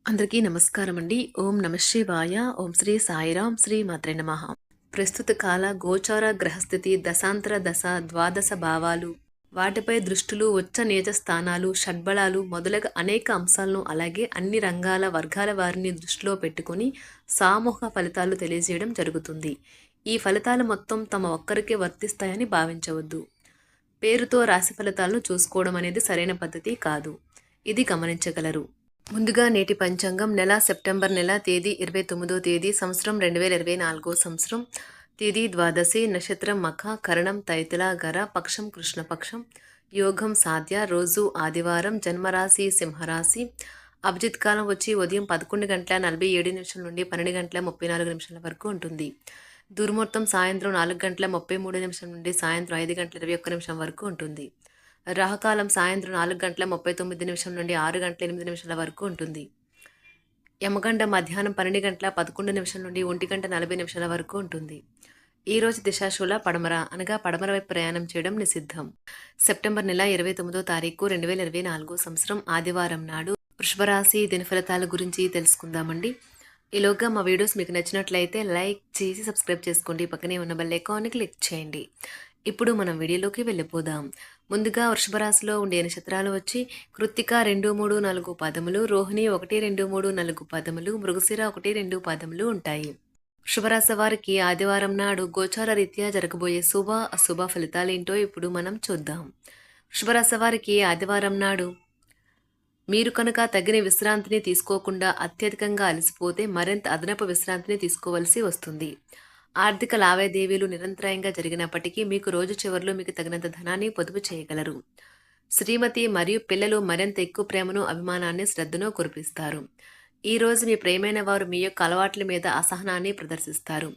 అందరికీ నమస్కారం అండి. ఓం నమ శివాయ. ఓం శ్రీ సాయిరాం. శ్రీ మాత్రే నమః. ప్రస్తుత కాల గోచార గ్రహస్థితి దశాంతర దశ ద్వాదశ భావాలు వాటిపై దృష్టులు ఉచ్చ నీచ స్థానాలు షడ్బలాలు మొదలగు అనేక అంశాలను అలాగే అన్ని రంగాల వర్గాల వారిని దృష్టిలో పెట్టుకుని సామూహిక ఫలితాలు తెలియజేయడం జరుగుతుంది. ఈ ఫలితాలు మొత్తం తమ ఒక్కరికే వర్తిస్తాయని భావించవద్దు. పేరుతో రాశి ఫలితాలను చూసుకోవడం అనేది సరైన పద్ధతి కాదు. ఇది గమనించగలరు. ముందుగా నేటి పంచాంగం నెల సెప్టెంబర్ నెల తేదీ 29వ తేదీ సంవత్సరం 2024 సంవత్సరం తేదీ ద్వాదశి నక్షత్రం మఖ కరణం తైతుల గర పక్షం కృష్ణపక్షం యోగం సాధ్య రోజు ఆదివారం జన్మరాశి సింహరాశి అభిజిత్ కాలం వచ్చి ఉదయం 11:47 నుండి 12:34 వరకు ఉంటుంది. దుర్ముహూర్తం సాయంత్రం 4:33 నుండి సాయంత్రం 5:21 వరకు ఉంటుంది. రాహుకాలం సాయంత్రం 4:39 నుండి 6:08 వరకు ఉంటుంది. యమగండ మధ్యాహ్నం 12:11 నుండి 1:40 వరకు ఉంటుంది. ఈ రోజు దిశాశూల పడమర అనగా పడమర వైపు ప్రయాణం చేయడం నిషిద్ధం. సెప్టెంబర్ నెల 29వ తారీఖు 2024 సంవత్సరం ఆదివారం నాడు వృషభరాశి దినఫలితాల గురించి తెలుసుకుందామండి. ఈలోగా మా వీడియోస్ మీకు నచ్చినట్లయితే లైక్ చేసి సబ్స్క్రైబ్ చేసుకోండి. పక్కనే ఉన్న బెల్ ఐకాన్ని క్లిక్ చేయండి. ఇప్పుడు మనం వీడియోలోకి వెళ్ళిపోదాం. ముందుగా వృషభరాశిలో ఉండే నక్షత్రాలు వచ్చి కృత్తిక 2, 3, 4 పాదములు, రోహిణి 1, 2, 3, 4 పాదములు, మృగశిర 1, 2 పాదములు ఉంటాయి. వృషభరాశి వారికి ఆదివారం నాడు గోచార రీత్యా జరగబోయే శుభ అశుభ ఫలితాలేంటో ఇప్పుడు మనం చూద్దాం. వృషభరాశి వారికి ఆదివారం నాడు మీరు కనుక తగిన విశ్రాంతిని తీసుకోకుండా అత్యధికంగా అలసిపోతే మరింత అదనపు విశ్రాంతిని తీసుకోవలసి వస్తుంది. ఆర్థిక లావాదేవీలు నిరంతరాయంగా జరిగినప్పటికీ మీకు రోజు చివరిలో మీకు తగినంత ధనాన్ని పొదుపు చేయగలరు. శ్రీమతి మరియు పిల్లలు మరింత ఎక్కువ ప్రేమను అభిమానాన్ని శ్రద్ధను కురిపిస్తారు. ఈ రోజు మీ ప్రియమైన వారు మీ యొక్క అలవాట్ల మీద అసహనాన్ని ప్రదర్శిస్తారు.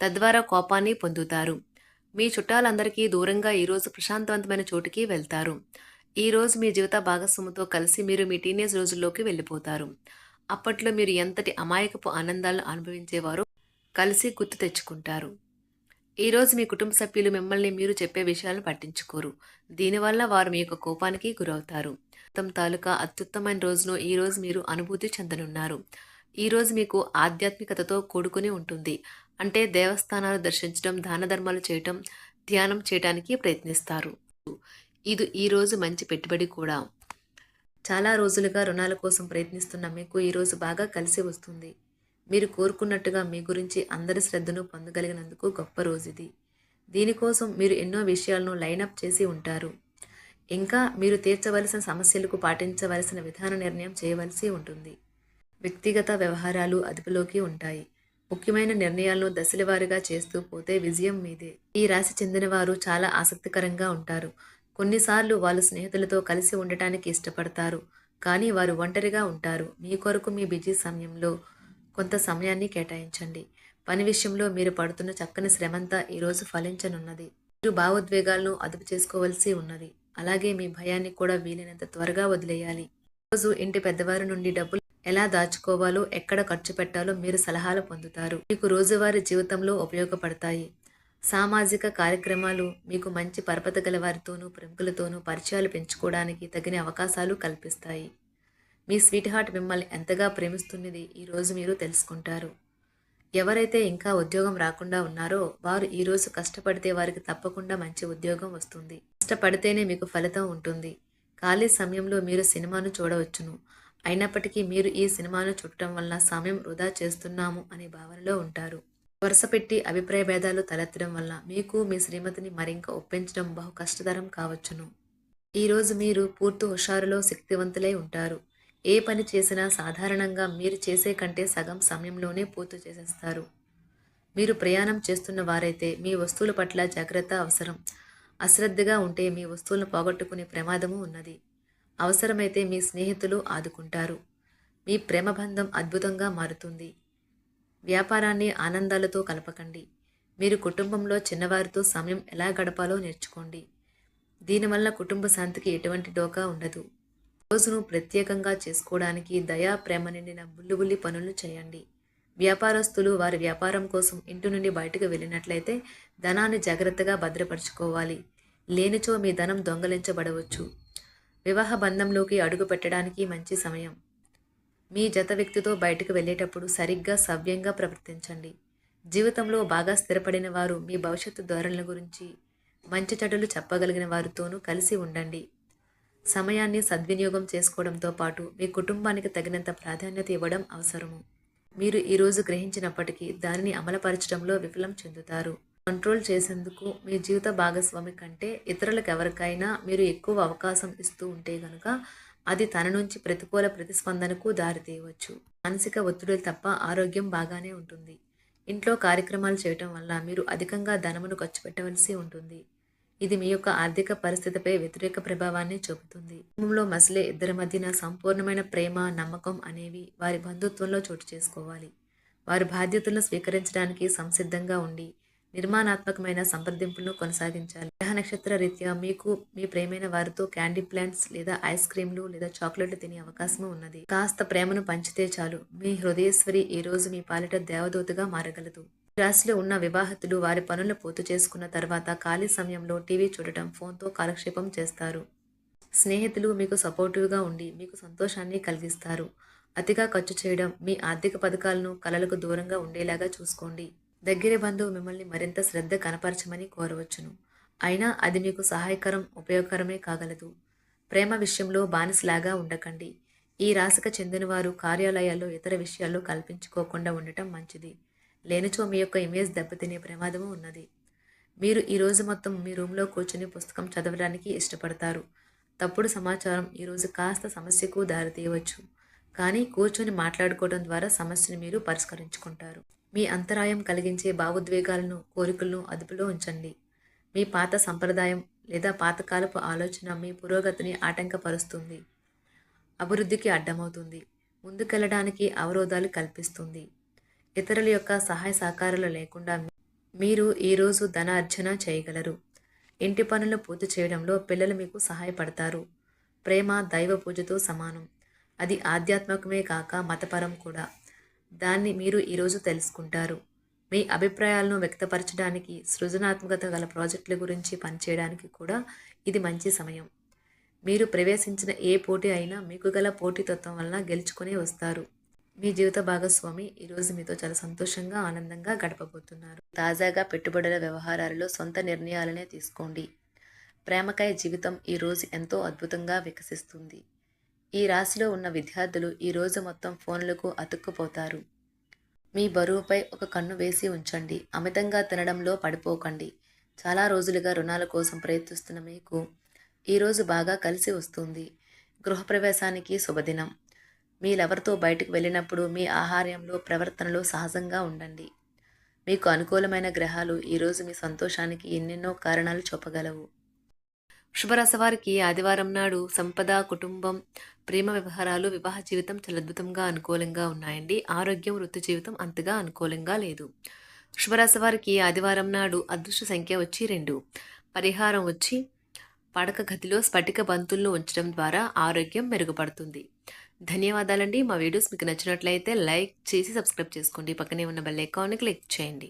తద్వారా కోపాన్ని పొందుతారు. మీ చుట్టాలందరికీ దూరంగా ఈరోజు ప్రశాంతవంతమైన చోటుకి వెళ్తారు. ఈ రోజు మీ జీవిత భాగస్వామితో కలిసి మీరు మీ టీనేజ్ రోజుల్లోకి వెళ్ళిపోతారు. అప్పట్లో మీరు ఎంతటి అమాయకపు ఆనందాలను అనుభవించేవారో కలిసి గుర్తు తెచ్చుకుంటారు. ఈరోజు మీ కుటుంబ సభ్యులు మిమ్మల్ని మీరు చెప్పే విషయాలను పట్టించుకోరు. దీనివల్ల వారు మీ యొక్క కోపానికి గురవుతారు. తాలూకా అత్యుత్తమైన రోజును ఈ రోజు మీరు అనుభూతి చెందనున్నారు. ఈ రోజు మీకు ఆధ్యాత్మికతతో కూడుకుని ఉంటుంది. అంటే దేవస్థానాలు దర్శించడం, దాన ధర్మాలు చేయటం, ధ్యానం చేయడానికి ప్రయత్నిస్తారు. ఇది ఈ రోజు మంచి పెట్టుబడి కూడా. చాలా రోజులుగా రుణాల కోసం ప్రయత్నిస్తున్న మీకు ఈరోజు బాగా కలిసి వస్తుంది. మీరు కోరుకున్నట్టుగా మీ గురించి అందరి శ్రద్ధను పొందగలిగినందుకు గొప్ప రోజు ఇది. దీనికోసం మీరు ఎన్నో విషయాలను లైనప్ చేసి ఉంటారు. ఇంకా మీరు తీర్చవలసిన సమస్యలకు పాటించవలసిన విధాన నిర్ణయం చేయవలసి ఉంటుంది. వ్యక్తిగత వ్యవహారాలు అదుపులోకి ఉంటాయి. ముఖ్యమైన నిర్ణయాలను దశలవారీగా చేస్తూ పోతే విజయం మీదే. ఈ రాశి చెందిన వారు చాలా ఆసక్తికరంగా ఉంటారు. కొన్నిసార్లు వాళ్ళు స్నేహితులతో కలిసి ఉండటానికి ఇష్టపడతారు, కానీ వారు ఒంటరిగా ఉంటారు. మీ కొరకు మీ బిజీ సమయంలో కొంత సమయాన్ని కేటాయించండి. పని విషయంలో మీరు పడుతున్న చక్కని శ్రమంతా ఈరోజు ఫలించనున్నది. మీరు భావోద్వేగాలను అదుపు చేసుకోవలసి ఉన్నది. అలాగే మీ భయాన్ని కూడా వీలైనంత త్వరగా వదిలేయాలి. ఈరోజు ఇంటి పెద్దవారి నుండి డబ్బులు ఎలా దాచుకోవాలో, ఎక్కడ ఖర్చు పెట్టాలో మీరు సలహాలు పొందుతారు. మీకు రోజువారీ జీవితంలో ఉపయోగపడతాయి. సామాజిక కార్యక్రమాలు మీకు మంచి పరపతి గల వారితోనూ ప్రముఖులతోనూ పరిచయాలు పెంచుకోవడానికి తగిన అవకాశాలు కల్పిస్తాయి. మీ స్వీట్ హార్ట్ మిమ్మల్ని ఎంతగా ప్రేమిస్తున్నది ఈరోజు మీరు తెలుసుకుంటారు. ఎవరైతే ఇంకా ఉద్యోగం రాకుండా ఉన్నారో వారు ఈరోజు కష్టపడితే వారికి తప్పకుండా మంచి ఉద్యోగం వస్తుంది. కష్టపడితేనే మీకు ఫలితం ఉంటుంది. ఖాళీ సమయంలో మీరు సినిమాను చూడవచ్చును. అయినప్పటికీ మీరు ఈ సినిమాను చూడటం వల్ల సమయం వృధా చేస్తున్నాము అనే భావనలో ఉంటారు. వరుసపెట్టి అభిప్రాయ భేదాలు తలెత్తడం వల్ల మీకు మీ శ్రీమతిని మరింక ఒప్పించడం బహు కష్టతరం కావచ్చును. ఈరోజు మీరు పూర్తి హుషారులో శక్తివంతులై ఉంటారు. ఏ పని చేసినా సాధారణంగా మీరు చేసే కంటే సగం సమయంలోనే పూర్తి చేసేస్తారు. మీరు ప్రయాణం చేస్తున్న వారైతే మీ వస్తువుల పట్ల జాగ్రత్త అవసరం. అశ్రద్ధగా ఉంటే మీ వస్తువులను పోగొట్టుకునే ప్రమాదము ఉన్నది. అవసరమైతే మీ స్నేహితులు ఆదుకుంటారు. మీ ప్రేమబంధం అద్భుతంగా మారుతుంది. వ్యాపారాన్ని ఆనందాలతో కలపకండి. మీరు కుటుంబంలో చిన్నవారితో సమయం ఎలా గడపాలో నేర్చుకోండి. దీనివల్ల కుటుంబ శాంతికి ఎటువంటి డోకా ఉండదు. రోజును ప్రత్యేకంగా చేసుకోవడానికి దయా ప్రేమ నిండిన బుల్లిబుల్లి పనులు చేయండి. వ్యాపారస్తులు వారి వ్యాపారం కోసం ఇంటి నుండి బయటకు వెళ్ళినట్లయితే ధనాన్ని జాగ్రత్తగా భద్రపరచుకోవాలి. లేనిచో మీ ధనం దొంగలించబడవచ్చు. వివాహ బంధంలోకి అడుగు పెట్టడానికి మంచి సమయం. మీ జత వ్యక్తితో బయటకు వెళ్ళేటప్పుడు సరిగ్గా సవ్యంగా ప్రవర్తించండి. జీవితంలో బాగా స్థిరపడిన వారు మీ భవిష్యత్తు ధోరణుల గురించి మంచి చెడులు చెప్పగలిగిన వారితోనూ కలిసి ఉండండి. సమయాన్ని సద్వినియోగం చేసుకోవడంతో పాటు మీ కుటుంబానికి తగినంత ప్రాధాన్యత ఇవ్వడం అవసరము. మీరు ఈరోజు గ్రహించినప్పటికీ దానిని అమలుపరచడంలో విఫలం చెందుతారు. కంట్రోల్ చేసేందుకు మీ జీవిత భాగస్వామి కంటే ఇతరులకు ఎవరికైనా మీరు ఎక్కువ అవకాశం ఇస్తూ ఉంటే గనుక అది తన నుంచి ప్రతికూల ప్రతిస్పందనకు దారితీయవచ్చు. మానసిక ఒత్తిడులు తప్ప ఆరోగ్యం బాగానే ఉంటుంది. ఇంట్లో కార్యక్రమాలు చేయటం వల్ల మీరు అధికంగా ధనమును ఖర్చు పెట్టవలసి ఉంటుంది. ఇది మీ యొక్క ఆర్థిక పరిస్థితిపై వ్యతిరేక ప్రభావాన్ని చూపుతుంది. కుటుంబంలో మసలే ఇద్దరి మధ్యన సంపూర్ణమైన ప్రేమ, నమ్మకం అనేవి వారి బంధుత్వంలో చోటు చేసుకోవాలి. వారి బాధ్యతలను స్వీకరించడానికి సంసిద్ధంగా ఉండి నిర్మాణాత్మకమైన సంప్రదింపులను కొనసాగించాలి. గ్రహ నక్షత్ర రీత్యా మీకు మీ ప్రేమైన వారితో క్యాండీ ప్లాంట్స్ లేదా ఐస్ క్రీంలు లేదా చాక్లెట్లు తినే అవకాశం ఉన్నది. కాస్త ప్రేమను పంచితే చాలు, మీ హృదయేశ్వరి ఈ రోజు మీ పాలిట దేవదూతగా మారగలదు. రాశిలో ఉన్న వివాహితులు వారి పనులు పూర్తి చేసుకున్న తర్వాత ఖాళీ సమయంలో టీవీ చూడటం, ఫోన్తో కాలక్షేపం చేస్తారు. స్నేహితులు మీకు సపోర్టివ్గా ఉండి మీకు సంతోషాన్ని కలిగిస్తారు. అతిగా ఖర్చు చేయడం, మీ ఆర్థిక పథకాలను కలలకు దూరంగా ఉండేలాగా చూసుకోండి. దగ్గర బంధువు మిమ్మల్ని మరింత శ్రద్ధ కనపరచమని కోరవచ్చును. అయినా అది మీకు సహాయకరం, ఉపయోగకరమే కాగలదు. ప్రేమ విషయంలో బానిసలాగా ఉండకండి. ఈ రాశికి చెందినవారు కార్యాలయాల్లో ఇతర విషయాల్లో కల్పించుకోకుండా ఉండటం మంచిది. లేనిచో మీ యొక్క ఇమేజ్ దెబ్బతినే ప్రమాదము ఉన్నది. మీరు ఈరోజు మొత్తం మీ రూమ్లో కూర్చుని పుస్తకం చదవడానికి ఇష్టపడతారు. తప్పుడు సమాచారం ఈరోజు కాస్త సమస్యకు దారితీయవచ్చు. కానీ కూర్చొని మాట్లాడుకోవడం ద్వారా సమస్యను మీరు పరిష్కరించుకుంటారు. మీ అంతరాయం కలిగించే భావోద్వేగాలను, కోరికలను అదుపులో ఉంచండి. మీ పాత సంప్రదాయం లేదా పాతకాలపు ఆలోచన మీ పురోగతిని ఆటంకపరుస్తుంది, అభివృద్ధికి అడ్డమవుతుంది, ముందుకెళ్లడానికి అవరోధాలు కల్పిస్తుంది. ఇతరుల యొక్క సహాయ సహకారాలు లేకుండా మీరు ఈరోజు ధనార్జన చేయగలరు. ఇంటి పనులు పూర్తి చేయడంలో పిల్లలు మీకు సహాయపడతారు. ప్రేమ దైవ పూజతో సమానం. అది ఆధ్యాత్మికమే కాక మతపరం కూడా. దాన్ని మీరు ఈరోజు తెలుసుకుంటారు. మీ అభిప్రాయాలను వ్యక్తపరచడానికి, సృజనాత్మకత గల ప్రాజెక్టుల గురించి పనిచేయడానికి కూడా ఇది మంచి సమయం. మీరు ప్రవేశించిన ఏ పోటీ అయినా మీకు గల పోటీతత్వం వలన గెలుచుకునే వస్తారు. మీ జీవిత భాగస్వామి ఈరోజు మీతో చాలా సంతోషంగా, ఆనందంగా గడపబోతున్నారు. తాజాగా పెట్టుబడుల వ్యవహారాలలో సొంత నిర్ణయాలనే తీసుకోండి. ప్రేమకై జీవితం ఈరోజు ఎంతో అద్భుతంగా వికసిస్తుంది. ఈ రాశిలో ఉన్న విద్యార్థులు ఈరోజు మొత్తం ఫోన్లకు అతుక్కుపోతారు. మీ బరువుపై ఒక కన్ను వేసి ఉంచండి. అమితంగా తినడంలో పడిపోకండి. చాలా రోజులుగా రుణాల కోసం ప్రయత్నిస్తున్న మీకు ఈరోజు బాగా కలిసి వస్తుంది. గృహప్రవేశానికి శుభదినం. మీ లవర్తో బయటకు వెళ్ళినప్పుడు మీ ఆహార్యంలో, ప్రవర్తనలో సహజంగా ఉండండి. మీకు అనుకూలమైన గ్రహాలు ఈరోజు మీ సంతోషానికి ఎన్నెన్నో కారణాలు చూపగలవు. శుభరాశి వారికి ఆదివారం నాడు సంపద, కుటుంబం, ప్రేమ వ్యవహారాలు, వివాహ జీవితం చాలా అద్భుతంగా అనుకూలంగా ఉన్నాయండి. ఆరోగ్యం, వృత్తి జీవితం అంతగా అనుకూలంగా లేదు. శుభరాశి వారికి ఆదివారం నాడు అదృష్ట సంఖ్య వచ్చి 2. పరిహారం వచ్చి పడక గదిలో స్ఫటిక బంతులను ఉంచడం ద్వారా ఆరోగ్యం మెరుగుపడుతుంది. ధన్యవాదాలండి. మా వీడియోస్ మీకు నచ్చినట్లయితే లైక్ చేసి సబ్స్క్రైబ్ చేసుకోండి. పక్కనే ఉన్న బెల్ ఐకాన్ని క్లిక్ చేయండి.